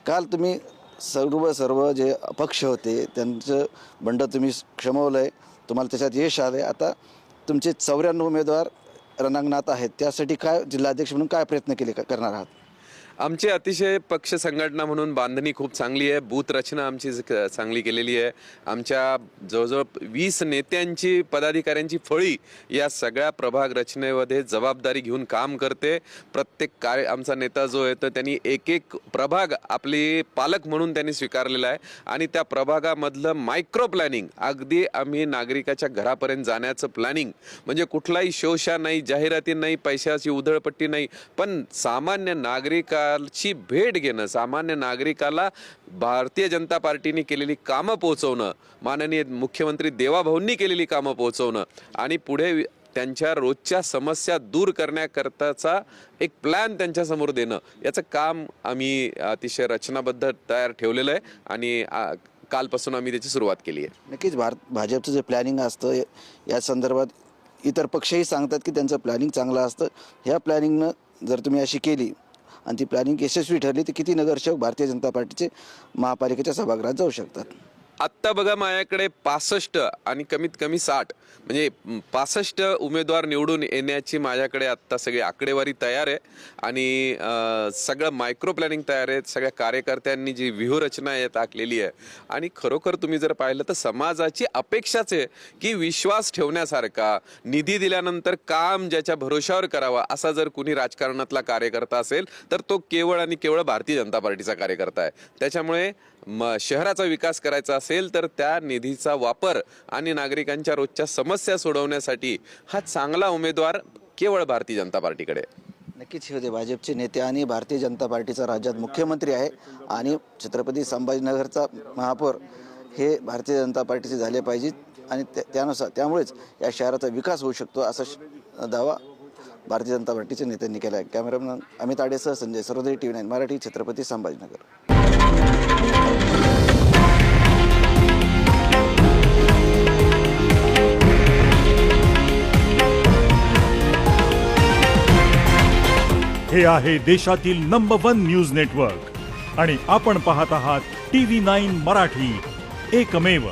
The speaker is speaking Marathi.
काल तुम्ही सर्व जे अपक्ष होते त्यांचं बंड तुम्ही क्षमवलं आहे, तुम्हाला त्याच्यात यश आलं आहे. आता तुमचे 94 उमेदवार रणांगणात आहेत, त्यासाठी काय जिल्हाध्यक्ष म्हणून काय प्रयत्न करणार आहात? आमची अतिशय पक्ष संघटना म्हणून बांधणी खूप चांगली आहे. बूथ रचना आमची चांगली केलेली आहे. आमच्या जवळजवळ 20 नेत्यांची पदाधिकाऱ्यांची फळी या सगळ्या प्रभाग रचनेमध्ये जबाबदारी घेऊन काम करते. प्रत्येक आमचा नेता जो आहे तर त्यांनी एक एक प्रभाग आपली पालक म्हणून त्यांनी स्वीकारलेला आहे आणि त्या प्रभागामधलं मायक्रो प्लॅनिंग अगदी आम्ही नागरिकाच्या घरापर्यंत जाण्याचं प्लॅनिंग म्हणजे कुठलाही शोषा नाही, जाहिराती नाही, पैशाची उधळपट्टी नाही, पण सामान्य नागरिकाची भेट घेणं, सामान्य नागरिकाला भारतीय जनता पार्टीने केलेली कामं पोहोचवणं, माननीय मुख्यमंत्री देवाभाऊंनी केलेली कामं पोहोचवणं आणि पुढे त्यांच्या रोजच्या समस्या दूर करण्याकरताचा एक प्लॅन त्यांच्यासमोर देणं, याचं काम आम्ही अतिशय रचनाबद्ध तयार ठेवलेलं आहे आणि कालपासून आम्ही त्याची सुरुवात केली आहे. नक्कीच भाजपचं जे प्लॅनिंग असतं या संदर्भात इतर पक्षही सांगतात की त्यांचं प्लॅनिंग चांगलं असतं. ह्या प्लॅनिंगनं जर तुम्ही अशी केली आणि ती प्लॅनिंग यशस्वी ठरली तर किती नगरसेवक भारतीय जनता पार्टीचे महापालिकेच्या सभागृहात जाऊ शकतात? आत्ता बघा माझ्याकडे 65 आणि कमीत कमी 60 म्हणजे 65 उमेदवार निवडून येण्याची माझ्याकडे आत्ता सगळी आकडेवारी तयार आहे आणि सगळं मायक्रो प्लॅनिंग तयार आहे. सगळ्या कार्यकर्त्यांनी जी व्यूहरचना आहे आखलेली आहे आणि खरोखर तुम्ही जर पाहिलं तर समाजाची अपेक्षाच आहे की विश्वास ठेवण्यासारखा, निधी दिल्यानंतर काम ज्याच्या भरोशावर करावा असा जर कुणी राजकारणातला कार्यकर्ता असेल तर तो केवळ आणि केवळ भारतीय जनता पार्टीचा कार्यकर्ता आहे. त्याच्यामुळे शहराचा विकास करायचा असेल तर त्या निधीचा वापर आणि नागरिकांच्या रोजच्या समस्या सोडवण्यासाठी हा चांगला उमेदवार केवळ भारतीय जनता पार्टीकडे. नक्कीच हे होते भाजपचे नेते आणि भारतीय जनता पार्टीचा राज्यात मुख्यमंत्री आहे आणि छत्रपती संभाजीनगरचा महापौर हे भारतीय जनता पार्टीचे झाले पाहिजेत आणि त्यामुळेच या शहराचा विकास होऊ शकतो असा दावा भारतीय जनता पार्टीच्या नेत्यांनी केला आहे. कॅमेरामॅन अमित आडेसह संजय सर्वोदय TV9 मराठी, छत्रपती संभाजीनगर. हे आहे देशातील नंबर 1 न्यूज नेटवर्क आणि आपण पाहत आहात TV9 मराठी, एकमेव.